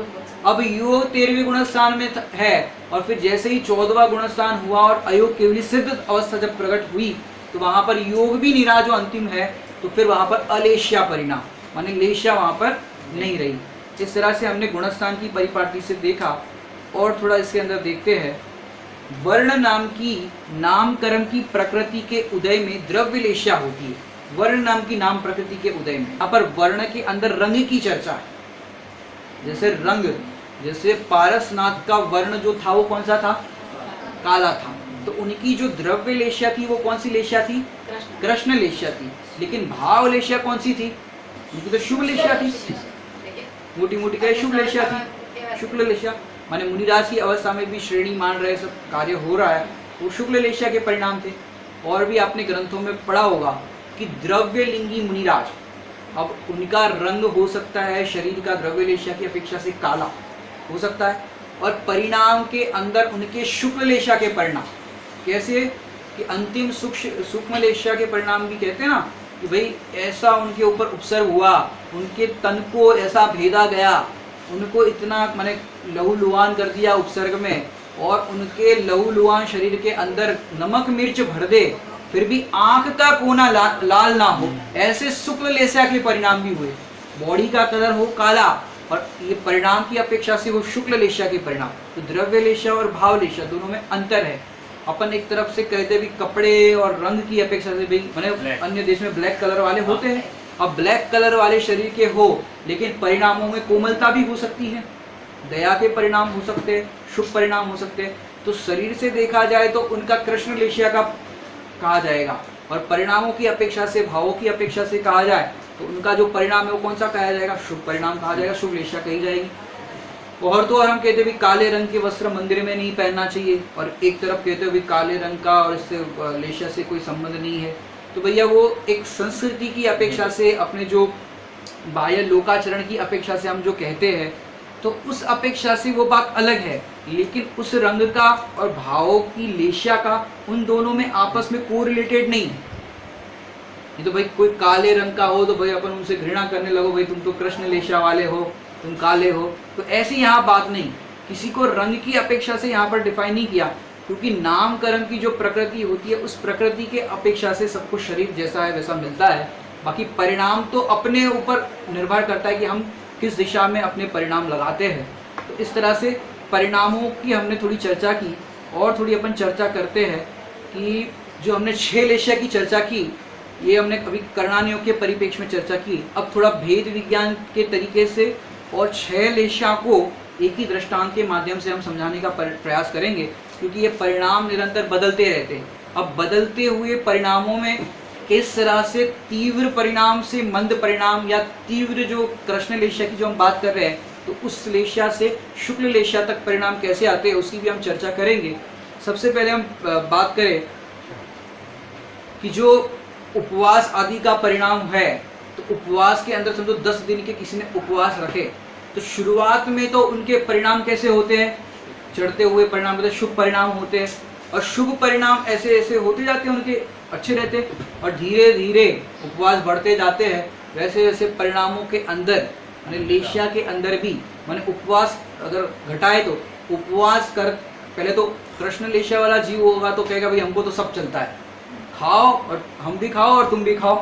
अब योग 13वें गुणस्थान में है, और फिर जैसे ही 14वां गुणस्थान हुआ और अयोग केवली सिद्ध अवस्था जब प्रकट हुई, तो वहां पर योग भी निरा जो अंतिम है, तो फिर वहां पर अलेशिया परिणाम, माने लेशा वहां पर नहीं रही। इस तरह से हमने गुणस्थान की परिपाटी से देखा। और थोड़ा इसके अंदर देखते हैं। वर्ण नाम की नाम कर्म की प्रकृति के उदय में द्रव्य लेशा होती है। वर्ण नाम की नाम प्रकृति के उदय में, यहाँ पर वर्ण के अंदर रंग की चर्चा है। जैसे रंग, जैसे पारसनाथ का वर्ण जो था वो कौन सा था? काला था। तो उनकी जो द्रव्य लेशा थी वो कौन सी लेशा थी? कृष्ण लेशा थी। लेकिन भाव लेशा कौन सी थी? उनकी तो शुभ लेशा थी, मोटी मोटी क्या शुभ लेशा थी, शुक्ल लेशा। माने मुनिराज की अवस्था में भी श्रेणी मान रहे, सब कार्य हो रहा है, वो शुक्ल लेशा के परिणाम थे। और भी आपने ग्रंथों में पढ़ा होगा कि द्रव्य लिंगी मुनिराज, अब उनका रंग हो सकता है शरीर का द्रव्य लेशा की अपेक्षा से काला हो सकता है, और परिणाम के अंदर उनके शुक्ल लेशा के परिणाम कैसे कि अंतिम सूक्ष्म लेशा के परिणाम भी कहते हैं ना, कि भाई ऐसा उनके ऊपर उपसर्ग हुआ, उनके तन को ऐसा भेदा गया, उनको इतना माने लहूलुहान कर दिया उपसर्ग में, और उनके लहूलुहान शरीर के अंदर नमक मिर्च भर दे, फिर भी आंख का कोना लाल ना हो, ऐसे शुक्ल लेशा के परिणाम भी हुए। बॉडी का कलर हो काला, और ये परिणाम की अपेक्षा से वो शुक्ल लेशा के परिणाम। तो द्रव्य लेशा और भाव लेशा दोनों में अंतर है। अपन एक तरफ से कहते भी कपड़े और रंग की अपेक्षा से भाई मैंने अन्य देश में ब्लैक कलर वाले होते हैं। अब ब्लैक कलर वाले शरीर के हो, लेकिन परिणामों में कोमलता भी हो सकती है, दया के परिणाम हो सकते हैं, शुभ परिणाम हो सकते हैं। तो शरीर से देखा जाए तो उनका कृष्ण लेशिया का कहा जाएगा, और परिणामों की अपेक्षा से, भावों की अपेक्षा से कहा जाए तो उनका जो परिणाम है वो कौन सा कहा जाएगा? शुभ परिणाम कहा जाएगा, शुभ लेशा कही जाएगी। और तो और हम कहते भी काले रंग के वस्त्र मंदिर में नहीं पहनना चाहिए, और एक तरफ कहते भी काले रंग का और इससे लेशा से कोई संबंध नहीं है। तो भैया वो एक संस्कृति की अपेक्षा से, अपने जो बाह्य लोकाचरण की अपेक्षा से हम जो कहते हैं, तो उस अपेक्षा से वो बात अलग है। लेकिन उस रंग का और भावों की लेशा का उन दोनों में आपस में कोरिलेटेड नहीं है। ये तो भाई कोई काले रंग का हो तो भाई अपन उनसे घृणा करने लगो, भाई तुम तो कृष्ण लेशा वाले हो, तुम काले हो। तो ऐसी यहाँ बात नहीं, किसी को रंग की अपेक्षा से यहाँ पर डिफाइन नहीं किया, क्योंकि नाम कर्म की जो प्रकृति होती है उस प्रकृति के अपेक्षा से सबको शरीर जैसा है वैसा मिलता है। बाकी परिणाम तो अपने ऊपर निर्भर करता है कि हम किस दिशा में अपने परिणाम लगाते हैं। तो इस तरह से परिणामों की हमने थोड़ी चर्चा की, और थोड़ी अपन चर्चा करते हैं कि जो हमने 6 लेशा की चर्चा की, ये हमने कभी कर्णानियों के परिप्रेक्ष्य में चर्चा की। अब थोड़ा भेद विज्ञान के तरीके से और 6 लेशा को एक ही दृष्टांत के माध्यम से हम समझाने का प्रयास करेंगे, क्योंकि ये परिणाम निरंतर बदलते रहते हैं। अब बदलते हुए परिणामों में किस तरह से तीव्र परिणाम से मंद परिणाम, या तीव्र जो कृष्ण लेशा की जो हम बात कर रहे हैं, तो उस लेशा से शुक्ल लेशा तक परिणाम कैसे आते हैं उसकी भी हम चर्चा करेंगे। सबसे पहले हम बात करें कि जो उपवास आदि का परिणाम है, तो उपवास के अंदर समझो 10 दिन के किसी ने उपवास रखे, तो शुरुआत में तो उनके परिणाम कैसे होते हैं, चढ़ते हुए परिणाम होते हैं, शुभ परिणाम होते हैं, और शुभ परिणाम ऐसे ऐसे होते जाते हैं, उनके अच्छे रहते हैं, और धीरे धीरे उपवास बढ़ते जाते हैं। वैसे वैसे परिणामों के अंदर माने लेशिया के अंदर भी माने उपवास अगर घटाए तो उपवास कर, पहले तो कृष्ण लेशिया वाला जीव होगा तो कहेगा भाई हमको तो सब चलता है, खाओ और हम भी खाओ और तुम भी खाओ,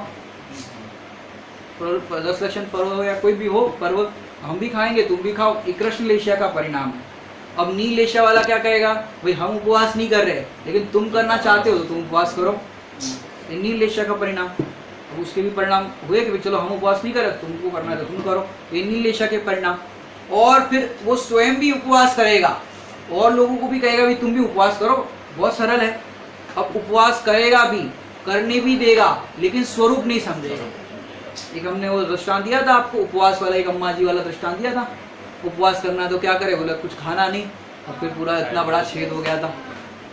10 लक्षण पर्व हो या कोई भी हो पर्व, हम भी खाएंगे तुम भी खाओ, ये कृष्ण लेशिया का परिणाम है। अब नील लेशिया वाला क्या कहेगा, भाई हम उपवास नहीं कर रहे लेकिन तुम करना चाहते हो तो तुम उपवास करो, ये नील लेशिया का परिणाम। अब उसके भी परिणाम हुए कि भाई चलो हम उपवास नहीं कर रहे, तुमको करना है तो तुम करो, ये नील लेशिया के परिणाम। और फिर वो स्वयं भी उपवास करेगा और लोगों को भी कहेगा भाई तुम भी उपवास करो, बहुत सरल है। अब उपवास करेगा भी, करने भी देगा, लेकिन स्वरूप नहीं समझेगा। एक हमने वो दृष्टांत दिया था आपको, उपवास वाला, एक अम्मा जी वाला दृष्टांत दिया था, उपवास करना तो क्या करे, बोला कुछ खाना नहीं, और फिर पूरा इतना बड़ा छेद हो गया था,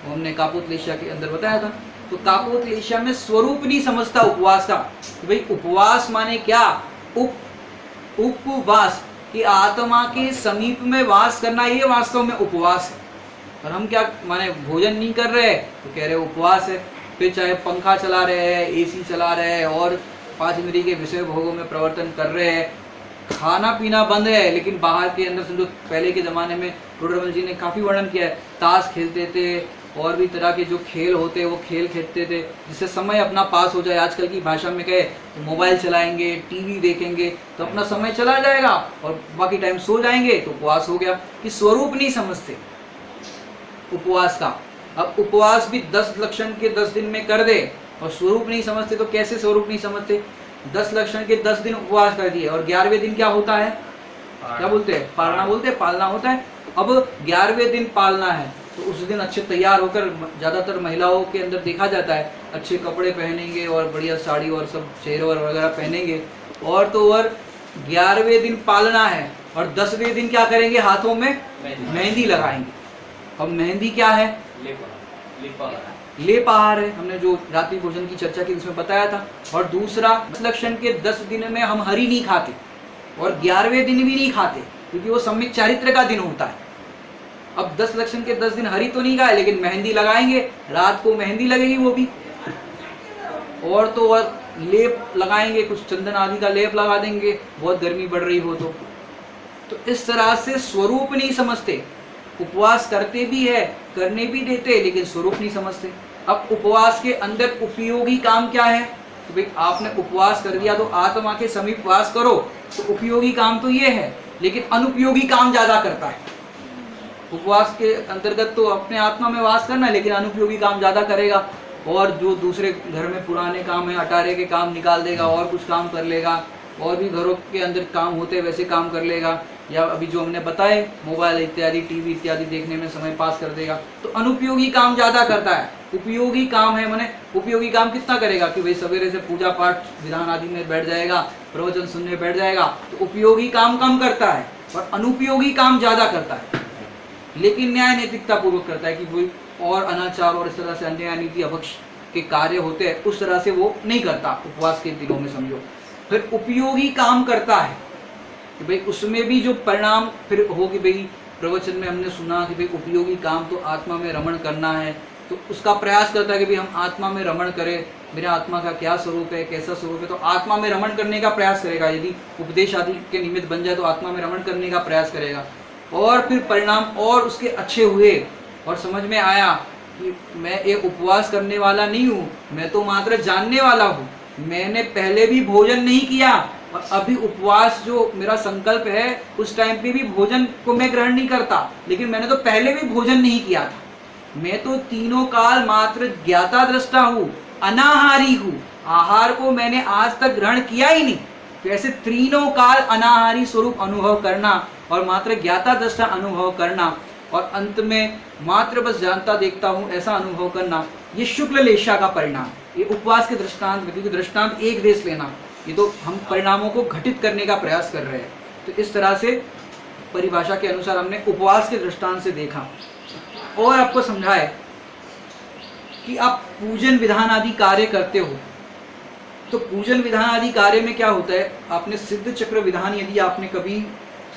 वो हमने कापोत लेशिया के अंदर बताया था। तो कापोत लेशिया में स्वरूप नहीं समझता उपवास का, कि भाई उपवास माने क्या, उपवास कि आत्मा के समीप में वास करना, ये वास्तव में उपवास है। और हम क्या माने भोजन नहीं कर रहे तो कह रहे उपवास है, फिर चाहे पंखा चला रहे हैं, एसी चला रहे हैं और 5 इंद्रिय के विषय भोगों में प्रवर्तन कर रहे हैं, खाना पीना बंद है, लेकिन बाहर के अंदर समझो पहले के ज़माने में रुद्रमल जी ने काफ़ी वर्णन किया है, ताश खेलते थे और भी तरह के जो खेल होते वो खेल खेलते थे जिससे समय अपना पास हो जाए। आजकल की भाषा में कहे तो मोबाइल चलाएंगे, टीवी देखेंगे तो अपना समय चला जाएगा और बाकी टाइम सो जाएंगे, तो उपवास हो गया। कि स्वरूप नहीं समझते उपवास का। अब उपवास भी 10 लक्षण के 10 दिन में कर दे और स्वरूप नहीं समझते, तो कैसे स्वरूप नहीं समझते। 10 लक्षण के 10 दिन उपवास कर दिए और 11वें दिन क्या होता है, क्या बोलते हैं, पालना बोलते हैं, पालना होता है। अब 11वें दिन पालना है तो उस दिन अच्छे तैयार होकर, ज़्यादातर महिलाओं के अंदर देखा जाता है अच्छे कपड़े पहनेंगे और बढ़िया साड़ी और सब चेहरे वगैरह पहनेंगे, और तो और 11वें दिन पालना है और 10वें दिन क्या करेंगे, हाथों में मेहंदी लगाएंगे। अब मेहंदी क्या है, लेप आहार है, हमने जो रात्रि भोजन की चर्चा की उसमें बताया था। और दूसरा लक्षण के 10 दिन में हम हरी नहीं खाते और 11वें दिन भी नहीं खाते, क्योंकि वो सम्यक चारित्र का दिन होता है। अब 10 लक्षण के 10 दिन हरी तो नहीं खाए, लेकिन मेहंदी लगाएंगे, रात को मेहंदी लगेगी वो भी, और तो और लेप लगाएंगे, कुछ चंदन आदि का लेप लगा देंगे, बहुत गर्मी बढ़ रही हो तो इस तरह से स्वरूप नहीं समझते। उपवास करते भी है, करने भी देते, लेकिन स्वरूप नहीं समझते। अब उपवास के अंदर उपयोगी काम क्या है, तो भाई आपने उपवास कर दिया तो आत्मा के समीप वास करो, तो उपयोगी काम तो ये है, लेकिन अनुपयोगी काम ज्यादा करता है। उपवास के अंतर्गत तो अपने आत्मा में वास करना है, लेकिन अनुपयोगी काम ज्यादा करेगा, और जो दूसरे घर में पुराने काम है, अटारे के काम निकाल देगा और कुछ काम कर लेगा, और भी घरों के अंदर काम होते हैं वैसे काम कर लेगा, या अभी जो हमने बताए मोबाइल इत्यादि, टीवी इत्यादि देखने में समय पास कर देगा। तो अनुपयोगी काम ज्यादा करता है। उपयोगी काम है, माने उपयोगी काम कितना करेगा कि भाई सवेरे से पूजा पाठ विधान आदि में बैठ जाएगा, प्रवचन सुनने बैठ जाएगा, तो उपयोगी काम कम करता है और अनुपयोगी काम ज्यादा करता है। लेकिन न्याय नैतिकता पूर्वक करता है कि कोई और अनाचार और इस तरह से अन्याय नीति अभक्ष के कार्य होते हैं, उस तरह से वो नहीं करता उपवास के दिनों में समझो। फिर उपयोगी काम करता है कि भाई उसमें भी जो परिणाम फिर हो कि भाई प्रवचन में हमने सुना कि भाई उपयोगी काम तो आत्मा में रमण करना है, तो उसका प्रयास करता है कि भाई हम आत्मा में रमण करें, मेरे आत्मा का क्या स्वरूप है, कैसा स्वरूप है, तो आत्मा में रमण करने का प्रयास करेगा। यदि उपदेश आदि के निमित्त बन जाए तो आत्मा में रमण करने का प्रयास करेगा, और फिर परिणाम और उसके अच्छे हुए और समझ में आया कि मैं एक उपवास करने वाला नहीं हूँ, मैं तो मात्र जानने वाला हूँ, मैंने पहले भी भोजन नहीं किया और अभी उपवास जो मेरा संकल्प है उस टाइम पे भी भोजन को मैं ग्रहण नहीं करता, लेकिन मैंने तो पहले भी भोजन नहीं किया था, मैं तो तीनों काल मात्र ज्ञाता दृष्टा हूँ, अनाहारी हूँ, आहार को मैंने आज तक ग्रहण किया ही नहीं। तो ऐसे तीनों काल अनाहारी स्वरूप अनुभव करना और मात्र ज्ञाता दृष्टा अनुभव करना और अंत में मात्र बस जानता देखता हूँ ऐसा अनुभव करना, ये शुक्ल लेशा का परिणाम। ये उपवास के दृष्टांत, क्योंकि दृष्टांत एक देश लेना, ये तो हम परिणामों को घटित करने का प्रयास कर रहे हैं। तो इस तरह से परिभाषा के अनुसार हमने उपवास के दृष्टांत से देखा और आपको समझाए कि आप पूजन विधान आदि कार्य करते हो तो पूजन विधान आदि कार्य में क्या होता है, आपने सिद्ध चक्र विधान, यदि आपने कभी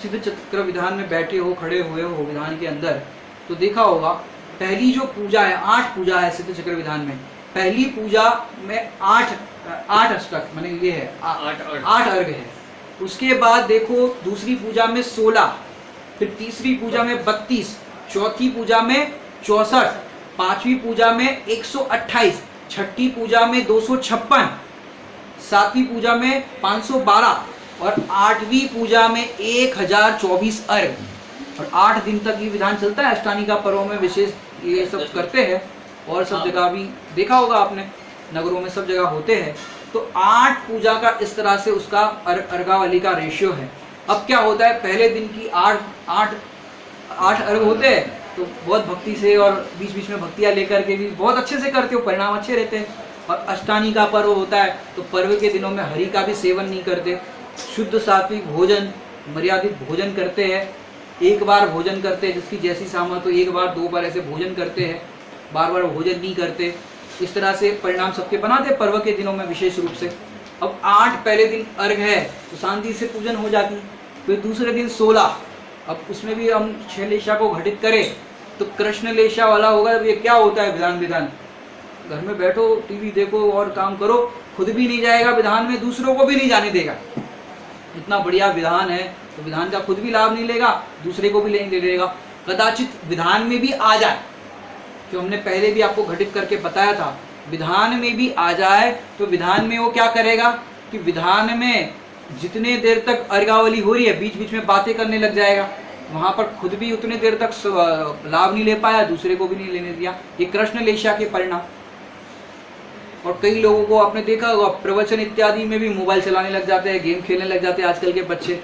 सिद्ध चक्र विधान में बैठे हो, खड़े हुए हो विधान के अंदर, तो देखा होगा पहली जो पूजा है, 8 पूजा है सिद्ध चक्र विधान में। पहली पूजा में 8 अष्टक माने ये है 8 अर्घ है। उसके बाद देखो दूसरी पूजा में 16, फिर तीसरी पूजा में 32, चौथी पूजा में 64, पांचवी पूजा में 128, छठी पूजा में 256, सातवीं पूजा में 512 और 8वीं पूजा में 1024 अर्घ। और 8 दिन तक ये विधान चलता है। अष्टानिका पर्व में विशेष ये सब करते हैं और सब जगह भी देखा होगा आपने, नगरों में सब जगह होते हैं। तो 8 पूजा का इस तरह से उसका अर्घावली का रेशियो है। अब क्या होता है, पहले दिन की 8 अर्घ होते हैं, तो बहुत भक्ति से और बीच बीच में भक्तियाँ लेकर के भी बहुत अच्छे से करते हो, परिणाम अच्छे रहते हैं। और अष्टानिका पर्व होता है तो पर्व के दिनों में हरि का भी सेवन नहीं करते, शुद्ध सात्विक भोजन, मर्यादित भोजन करते हैं, एक बार भोजन करते हैं, जिसकी जैसी सामर्थ्य तो एक बार 2 बार ऐसे भोजन करते हैं, बार बार भोजन नहीं करते। इस तरह से परिणाम सबके बनाते हैं पर्व के दिनों में विशेष रूप से। अब 8 पहले दिन अर्घ है तो शांति से पूजन हो जाती। फिर दूसरे दिन 16, अब उसमें भी हम 6 लेशा को घटित करें तो कृष्ण लेशा वाला होगा। अब ये क्या होता है विधान, घर में बैठो, टीवी देखो और काम करो, खुद भी नहीं जाएगा विधान में, दूसरों को भी नहीं जाने देगा। इतना बढ़िया विधान है तो विधान का खुद भी लाभ नहीं लेगा, दूसरे को भी नहीं लेगा। कदाचित विधान में भी आ जाए, जो हमने पहले भी आपको घटित करके बताया था, विधान में भी आ जाए तो विधान में वो क्या करेगा कि विधान में जितने देर तक अर्घावली हो रही है बीच बीच में बातें करने लग जाएगा, वहां पर खुद भी उतने देर तक लाभ नहीं ले पाया, दूसरे को भी नहीं लेने दिया। ये कृष्ण लेशा के परिणाम। और कई लोगों को आपने देखा होगा प्रवचन इत्यादि में भी मोबाइल चलाने लग जाते हैं, गेम खेलने लग जाते हैं आजकल के बच्चे,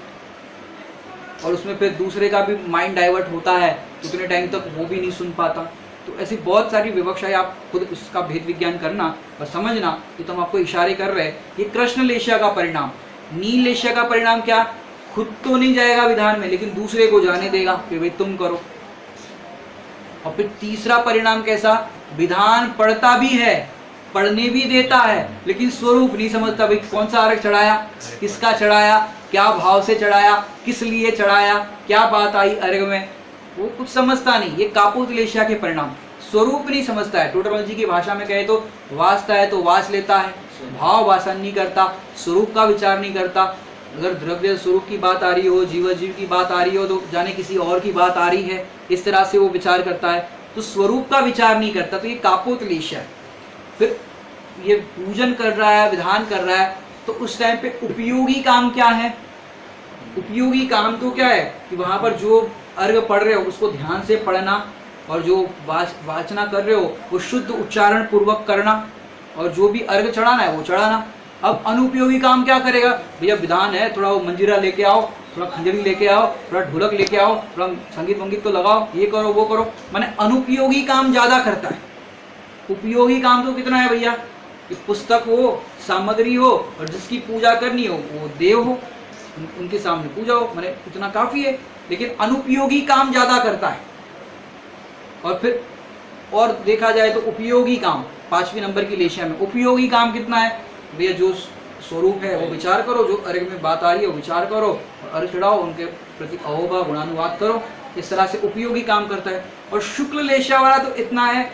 और उसमें फिर दूसरे का भी माइंड डाइवर्ट होता है, उतने टाइम तक वो भी नहीं सुन पाता। तो ऐसी बहुत सारी विवक्षाएं, आप खुद उसका भेद विज्ञान करना और समझना। तो हम आपको इशारे कर रहे हैं, ये कृष्ण लेशा का परिणाम। नील लेशा का परिणाम क्या, खुद तो नहीं जाएगा विधान में लेकिन दूसरे को जाने देगा कि भाई तुम करो। और फिर तीसरा परिणाम कैसा, विधान पढ़ता भी है, पढ़ने भी देता है, लेकिन स्वरूप नहीं समझता। भाई कौन सा अर्घ चढ़ाया, किसका चढ़ाया, क्या भाव से चढ़ाया, किस लिए चढ़ाया, क्या बात आई अर्घ में, वो कुछ समझता नहीं। ये कापोत लेशा के परिणाम। स्वरूप नहीं समझता है। टोटोलॉजी की भाषा में कहे तो वाचता है तो वाच लेता है, भाव वासन नहीं करता, स्वरूप का विचार नहीं करता। अगर द्रव्य स्वरूप की बात आ रही हो, जीव की बात आ रही हो, तो जाने किसी और की बात आ रही है, इस तरह से वो विचार करता है। तो स्वरूप का विचार नहीं करता, तो ये कापोत लेशा है। फिर ये पूजन कर रहा है, विधान कर रहा है, तो उस टाइम पे उपयोगी काम क्या है। उपयोगी काम तो क्या है कि वहां पर जो अर्घ पढ़ रहे हो उसको ध्यान से पढ़ना, और जो वाचना कर रहे हो वो शुद्ध उच्चारण पूर्वक करना, और जो भी अर्घ चढ़ाना है वो चढ़ाना। अब अनुपयोगी काम क्या करेगा, भैया विधान है, थोड़ा वो मंजीरा लेके आओ, थोड़ा खंजरी लेके आओ, थोड़ा ढोलक लेके आओ, थोड़ा संगीत वंगीत तो लगाओ, ये करो वो करो, माने अनुपयोगी काम ज्यादा करता है। उपयोगी काम तो कितना है भैया, कि पुस्तक हो, सामग्री हो, और जिसकी पूजा करनी हो वो देव हो, उनके सामने पूजा हो, माने इतना काफी है। लेकिन अनुपयोगी काम ज्यादा करता है। और फिर और देखा जाए तो उपयोगी काम 5वीं नंबर की लेशा में उपयोगी काम कितना है भैया, जो स्वरूप है वो विचार करो, जो अर्घ में बात आ रही है वो विचार करो, और अर्घ चढ़ाओ, उनके प्रति अहोभाव गुणानुवाद करो। इस तरह से उपयोगी काम करता है। और शुक्ल लेशा वाला तो इतना है,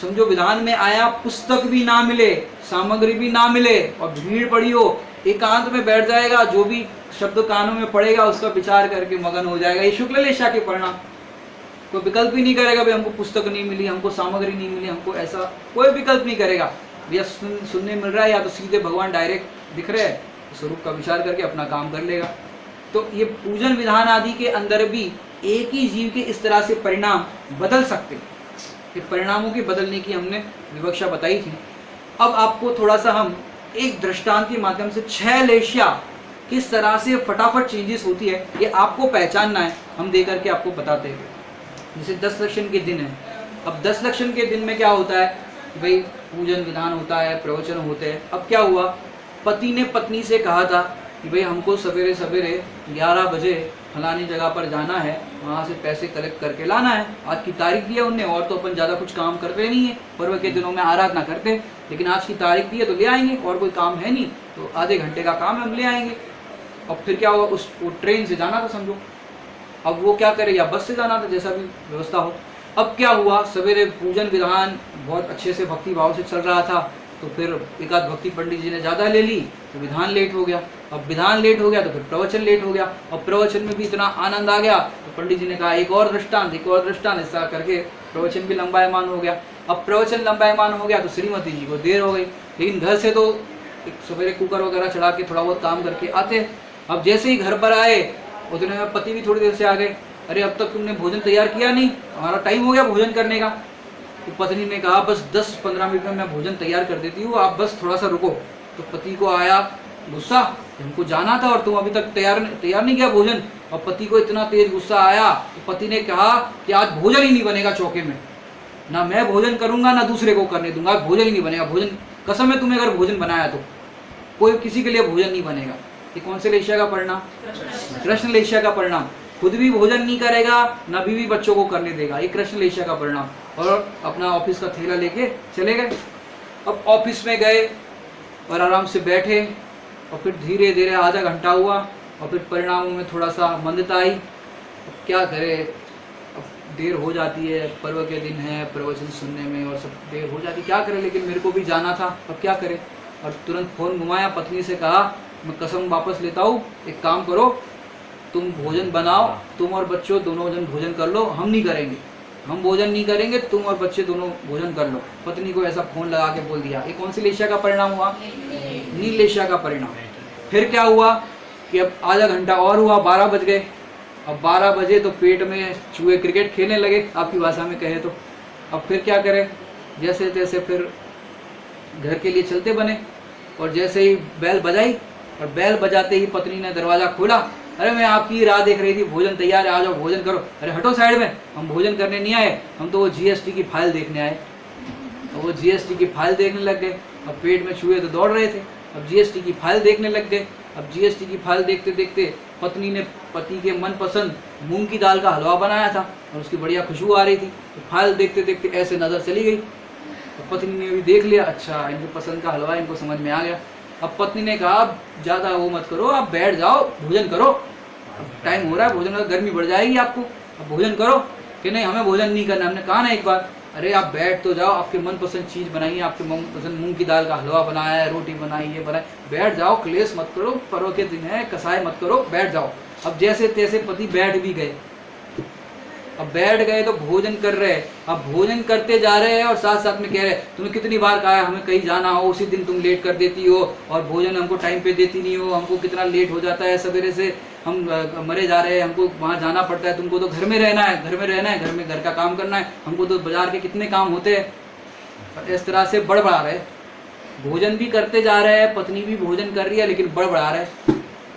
समझो विधान में आया, पुस्तक भी ना मिले, सामग्री भी ना मिले, और भीड़ पड़ी हो, एकांत में बैठ जाएगा, जो भी शब्द कानों में पड़ेगा उसका विचार करके मगन हो जाएगा। ये शुक्ल लेशा के परिणाम। कोई विकल्प ही नहीं करेगा भाई हमको पुस्तक नहीं मिली, हमको सामग्री नहीं मिली, हमको ऐसा कोई विकल्प नहीं करेगा भैया। सुनने मिल रहा है या तो सीधे भगवान डायरेक्ट दिख रहे हैं, स्वरूप का विचार करके अपना काम कर लेगा। तो ये पूजन विधान आदि के अंदर भी एक ही जीव के इस तरह से परिणाम बदल सकते। ये परिणामों के बदलने की हमने विवक्षा बताई थी। अब आपको थोड़ा सा हम एक दृष्टांत के माध्यम से 6 लेशा किस तरह से फटाफट चेंजेस होती है ये आपको पहचानना है, हम दे करके आपको बताते हैं। जैसे 10 लक्षण के दिन है। अब 10 लक्षण के दिन में क्या होता है कि भाई पूजन विधान होता है, प्रवचन होते हैं। अब क्या हुआ, पति ने पत्नी से कहा था कि भाई हमको सवेरे सवेरे 11 बजे फलानी जगह पर जाना है, वहाँ से पैसे कलेक्ट करके लाना है। आज की तारीख दी है उनने, और तो अपन ज़्यादा कुछ काम करते नहीं है, पर्व के दिनों में आराधना करते, लेकिन आज की तारीख दी है तो ले आएंगे, और कोई काम है नहीं तो आधे घंटे का काम है, हम ले आएंगे। अब फिर क्या हुआ, वो ट्रेन से जाना था समझो, अब वो क्या करे, या बस से जाना था, जैसा भी व्यवस्था हो। अब क्या हुआ, सवेरे पूजन विधान बहुत अच्छे से भक्ति भाव से चल रहा था, तो फिर एक आध भक्ति पंडित जी ने ज़्यादा ले ली तो विधान लेट हो गया। अब विधान लेट हो गया तो फिर प्रवचन लेट हो गया। अब प्रवचन में भी इतना आनंद आ गया तो पंडित जी ने कहा एक और दृष्टांत, एक और दृष्टांत, ऐसा करके प्रवचन भी लंबायमान हो गया। अब प्रवचन लंबायमान हो गया तो श्रीमती जी को देर हो गई, लेकिन घर से तो एक सवेरे कुकर वगैरह चढ़ा के थोड़ा बहुत काम करके आते। अब जैसे ही घर पर आए उतने में पति भी थोड़ी देर से आ गए, अरे अब तक तुमने भोजन तैयार किया नहीं, हमारा टाइम हो गया भोजन करने का। तो पत्नी ने कहा बस 10-15 मिनट में मैं भोजन तैयार कर देती हूँ, आप बस थोड़ा सा रुको। तो पति को आया गुस्सा, हमको जाना था और तुम अभी तक तैयार नहीं किया भोजन। और पति को इतना तेज गुस्सा आया तो पति ने कहा कि आज भोजन ही नहीं बनेगा चौके में, ना मैं भोजन करूंगा ना दूसरे को करने दूंगा, भोजन ही नहीं बनेगा। भोजन कसम है तुम्हें, अगर भोजन बनाया तो कोई किसी के लिए भोजन नहीं बनेगा। ये कौन से लेशिया का परिणाम? कृष्ण लेशिया का परिणाम। खुद भी भोजन नहीं करेगा, ना बीवी बच्चों को करने देगा, ये कृष्ण लेशिया का परिणाम। और अपना ऑफिस का थैला लेके चले गए। अब ऑफिस में गए और आराम से बैठे, और फिर धीरे धीरे आधा घंटा हुआ और फिर परिणामों में थोड़ा सा मंदता आई। अब क्या करे, अब देर हो जाती है, पर्व के दिन है, प्रवचन सुनने में और सब देर हो जाती, क्या करे, लेकिन मेरे को भी जाना था, अब क्या करे। और तुरंत फ़ोन घुमाया, पत्नी से कहा मैं कसम वापस लेता हूँ, एक काम करो तुम भोजन बनाओ, तुम और बच्चों दोनों जन भोजन कर लो, हम नहीं करेंगे, हम भोजन नहीं करेंगे, तुम और बच्चे दोनों भोजन कर लो। पत्नी को ऐसा फोन लगा के बोल दिया। ये कौन सी लेशिया का परिणाम हुआ? नील लेशिया का परिणाम। फिर क्या हुआ कि अब आधा घंटा और हुआ, 12 बज गए। अब 12 बजे तो पेट में चूहे क्रिकेट खेलने लगे, आपकी भाषा में कहे तो। अब फिर क्या करें, जैसे तैसे फिर घर के लिए चलते बने। और जैसे ही बेल बजाई, और बेल बजाते ही पत्नी ने दरवाज़ा खोला, अरे मैं आपकी राह देख रही थी, भोजन तैयार है, आ जाओ भोजन करो। अरे हटो साइड में, हम भोजन करने नहीं आए, हम तो वो जीएसटी की फाइल देखने आए। तो वो जीएसटी की फाइल देखने लग गए। अब पेट में चूहे तो दौड़ रहे थे, अब जीएसटी की फाइल देखने लग गए। अब जीएसटी की फाइल देखते देखते पत्नी ने पति के मनपसंद मूंग की दाल का हलवा बनाया था और उसकी बढ़िया खुशबू आ रही थी। तो फाइल देखते देखते ऐसे नज़र चली गई। तो पत्नी ने भी देख लिया, अच्छा इनके पसंद का हलवा, इनको समझ में आ गया। अब पत्नी ने कहा अब ज़्यादा वो मत करो, आप बैठ जाओ, भोजन करो, अब टाइम हो रहा है भोजन का, गर्मी बढ़ जाएगी आपको, अब भोजन करो। कि नहीं हमें भोजन नहीं करना। हमने कहा ना एक बार, अरे आप बैठ तो जाओ, आपके मनपसंद चीज़ बनाइए, आपके मनपसंद मूंग की दाल का हलवा बनाया है, रोटी बनाई है, बनाए, बैठ जाओ, क्लेश मत करो, पर्व के दिन है, कसाई मत करो, बैठ जाओ। अब जैसे तैसे पति बैठ भी गए। अब बैठ गए तो भोजन कर रहे, अब भोजन करते जा रहे हैं और साथ साथ में कह रहे तुम्हें कितनी बार कहा है हमें कहीं जाना हो उसी दिन तुम लेट कर देती हो, और भोजन हमको टाइम पे देती नहीं हो, हमको कितना लेट हो जाता है, सवेरे से हम मरे जा रहे हैं, हमको वहाँ जाना पड़ता है, तुमको तो घर में रहना है, घर में रहना है, घर में घर का काम करना है, हमको तो बाजार के कितने काम होते हैं। इस तरह से बड़बड़ा रहे, भोजन भी करते जा रहे हैं, पत्नी भी भोजन कर रही है, लेकिन बड़बड़ा रहे,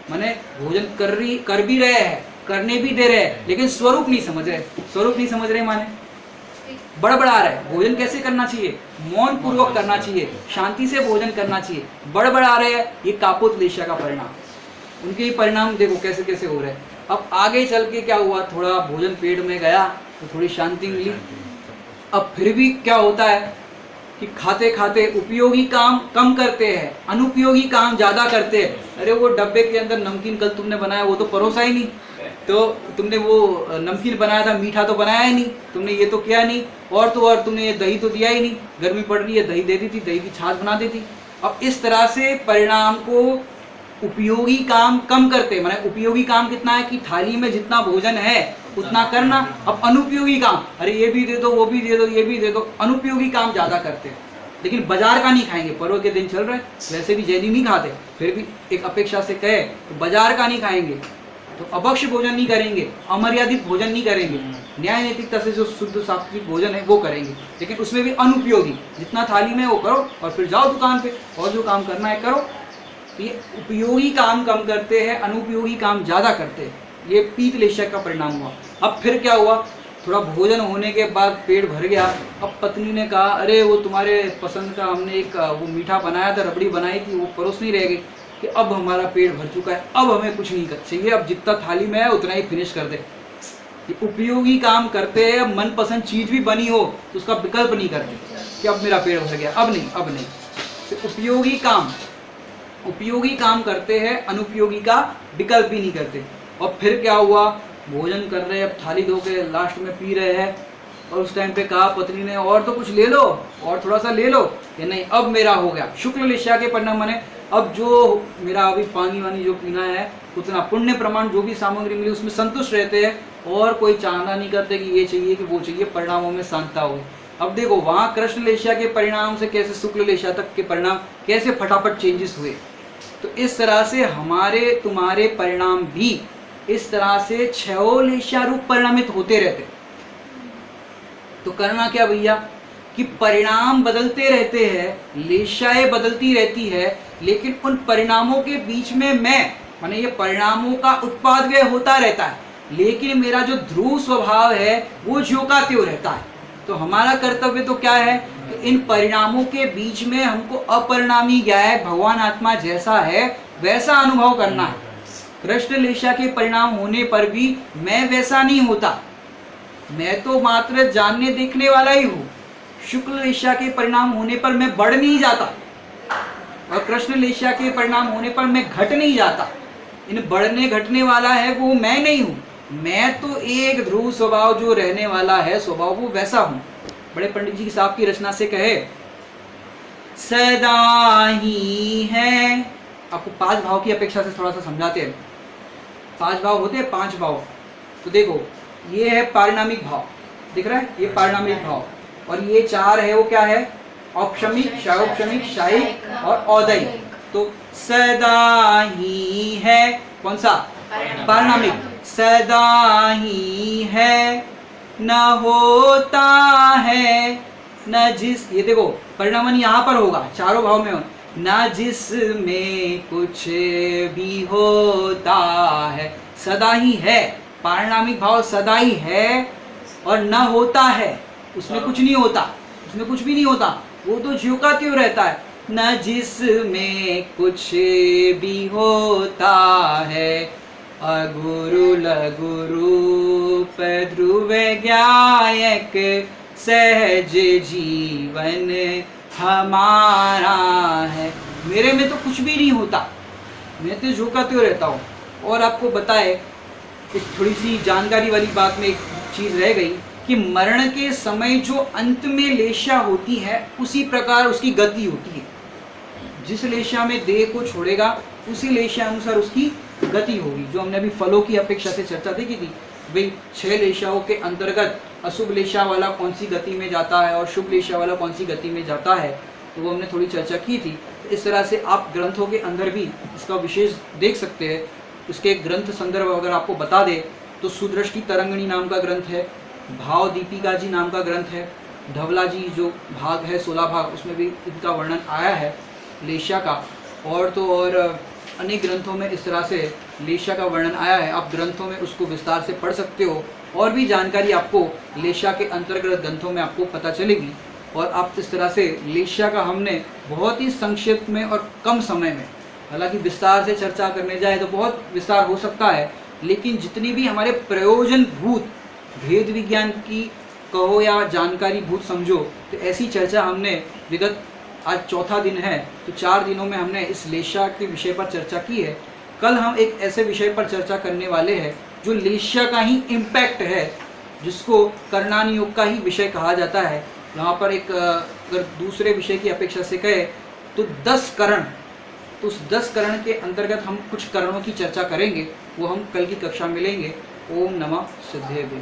माने भोजन कर भी रहे हैं, करने भी दे रहे हैं, लेकिन स्वरूप नहीं समझ रहे। स्वरूप नहीं समझ रहे माने बड़बड़ा रहे। भोजन कैसे करना चाहिए? मौन पूर्वक करना चाहिए, शांति से भोजन करना चाहिए। बड़बड़ा रहे हैं, ये कापोत लेशिया का परिणाम। उनके ही परिणाम देखो कैसे कैसे हो रहे हैं। अब आगे चल के क्या हुआ, थोड़ा भोजन पेट में गया तो थोड़ी शांति मिली। अब फिर भी क्या होता है कि खाते खाते उपयोगी काम कम करते हैं, अनुपयोगी काम ज़्यादा करते हैं। अरे वो डब्बे के अंदर नमकीन कल तुमने बनाया, वो तो परोसा ही नहीं, तो तुमने वो नमकीन बनाया था, मीठा तो बनाया ही नहीं, तुमने ये तो किया नहीं, और तो और तुमने ये दही तो दिया ही नहीं, गर्मी पड़ रही है दही दे दी थी, दही की छाछ बना देती। अब इस तरह से परिणाम को उपयोगी काम कम करते, माने उपयोगी काम कितना है कि थाली में जितना भोजन है उतना करना। अब अनुपयोगी काम, अरे ये भी दे दो, वो भी दे दो, ये भी दे दो, अनुपयोगी काम ज़्यादा करते हैं। लेकिन बाजार का नहीं खाएंगे, पर्व के दिन चल रहे, वैसे भी जैनी नहीं खाते, फिर भी एक अपेक्षा से कहे तो बाजार का नहीं खाएंगे, तो अभक्ष भोजन नहीं करेंगे, अमर्यादित भोजन नहीं करेंगे, न्याय नैतिकता से जो शुद्ध सात्विक भोजन है वो करेंगे, लेकिन उसमें भी अनुपयोगी, जितना थाली में वो करो और फिर जाओ दुकान पे और जो काम करना है करो। तो ये उपयोगी काम कम करते हैं, अनुपयोगी काम ज़्यादा करते हैं। ये पीत लेशिया का परिणाम हुआ। अब फिर क्या हुआ, थोड़ा भोजन होने के बाद पेट भर गया। अब पत्नी ने कहा अरे वो तुम्हारे पसंद का हमने एक वो मीठा बनाया था, रबड़ी बनाई थी, वो परोस नहीं रह गई। कि अब हमारा पेट भर चुका है, अब हमें कुछ नहीं कर चाहिए, अब जितना थाली में है उतना ही फिनिश कर दे। ये उपयोगी काम करते हैं। अब मनपसंद चीज भी बनी हो तो उसका विकल्प नहीं करते कि अब मेरा पेट भर गया, अब नहीं, अब नहीं। तो उपयोगी काम करते हैं, अनुपयोगी का विकल्प भी नहीं करते। और फिर क्या हुआ, भोजन कर रहे हैं, अब थाली धो के लास्ट में पी रहे हैं, और उस टाइम पे कहा पत्नी ने और तो कुछ ले लो, और थोड़ा सा ले लो, या नहीं अब मेरा हो गया। शुक्ल लेशा के परिणाम माने अब जो मेरा अभी पानी वानी जो पीना है उतना पुण्य प्रमाण जो भी सामग्री मिली उसमें संतुष्ट रहते हैं, और कोई चाहना नहीं करते कि ये चाहिए कि वो चाहिए, परिणामों में शांता हो। अब देखो वहाँ कृष्ण लेशा के परिणाम से कैसे शुक्ल लेशा तक के परिणाम कैसे फटाफट चेंजेस हुए। तो इस तरह से हमारे तुम्हारे परिणाम भी इस तरह से क्षयो लेशा रूप परिणामित होते रहते। तो करना क्या भैया कि परिणाम बदलते रहते हैं, लेशाएं बदलती रहती है, लेकिन उन परिणामों के बीच में मैं माने ये परिणामों का उत्पाद व्यय होता रहता है, लेकिन मेरा जो ध्रुव स्वभाव है वो ज्यों का त्यों रहता है। तो हमारा कर्तव्य तो क्या है कि इन परिणामों के बीच में हमको अपरिणामी ज्ञाय भगवान आत्मा जैसा है वैसा अनुभव करना है। कृष्ण लेशा के परिणाम होने पर भी मैं वैसा नहीं होता, मैं तो मात्र जानने देखने वाला ही हूँ। शुक्ल लेशा के परिणाम होने पर मैं बढ़ नहीं जाता, और कृष्ण लेशा के परिणाम होने पर मैं घट नहीं जाता। इन बढ़ने घटने वाला है वो मैं नहीं हूँ, मैं तो एक ध्रुव स्वभाव जो रहने वाला है स्वभाव वो वैसा हूँ। बड़े पंडित जी साहब की रचना से कहे सदा ही है। आपको 5 भाव की अपेक्षा से थोड़ा सा समझाते हैं। 5 भाव होते हैं, 5 भाव। तो देखो ये है पारिणामिक भाव, दिख रहा है, ये पारिणामिक भाव, और ये 4 है वो क्या है, औपशमिक, शायोपशमिक, शायिक और औदयिक। तो सदा ही है कौन सा, पारिणामिक, सदा ही है, न होता है न जिस, ये देखो परिणामन यहाँ पर होगा, चारों भाव में हो, न जिसमें कुछ भी होता है। सदा ही है, पारिणामिक भाव सदा ही है, और न होता है, उसमें कुछ नहीं होता, उसमें कुछ भी नहीं होता, वो तो ज्यों का त्यों रहता है। न जिसमें कुछ भी होता है, अगुरु लघुरु ध्रुव ज्ञायक सहज जीवन हमारा है। मेरे में तो कुछ भी नहीं होता, मैं तो ज्यों का त्यों रहता हूँ। और आपको बताए कि थोड़ी सी जानकारी वाली बात में एक चीज़ रह गई कि मरण के समय जो अंत में लेशा होती है उसी प्रकार उसकी गति होती है। जिस लेशा में देह को छोड़ेगा उसी लेशा अनुसार उसकी गति होगी। जो हमने अभी फलों की अपेक्षा से चर्चा देखी थी, भाई 6 लेशाओं के अंतर्गत अशुभ लेशा वाला कौन सी गति में जाता है और शुभ लेशा वाला कौन सी गति में जाता है, तो वो हमने थोड़ी चर्चा की थी। तो इस तरह से आप ग्रंथों के अंदर भी इसका विशेष देख सकते हैं। उसके ग्रंथ संदर्भ अगर आपको बता दे तो सुदृष्टि तरंगिणी नाम का ग्रंथ है, भाव दीपिका जी नाम का ग्रंथ है, धवला जी जो भाग है 16 भाग उसमें भी इनका वर्णन आया है लेशा का। और तो और अनेक ग्रंथों में इस तरह से लेशा का वर्णन आया है। आप ग्रंथों में उसको विस्तार से पढ़ सकते हो, और भी जानकारी आपको लेशा के अंतर्गत ग्रंथों में आपको पता चलेगी। और आप इस तरह से लेशा का हमने बहुत ही संक्षिप्त में और कम समय में, हालांकि विस्तार से चर्चा करने जाए तो बहुत विस्तार हो सकता है, लेकिन जितनी भी हमारे प्रयोजन भूत भेद विज्ञान की कहो या जानकारी भूत समझो, तो ऐसी चर्चा हमने विगत आज 4था दिन है तो 4 दिनों में हमने इस लेशा के विषय पर चर्चा की है। कल हम एक ऐसे विषय पर चर्चा करने वाले हैं जो लेशा का ही इम्पैक्ट है, जिसको कर्णान योग का ही विषय कहा जाता है। यहाँ पर एक अगर दूसरे विषय की अपेक्षा से कहे तो 10 करण, तो उस 10 करण के अंतर्गत हम कुछ करणों की चर्चा करेंगे, वो हम कल की कक्षा में लेंगे। ओम नमः सिद्धेभ्यो।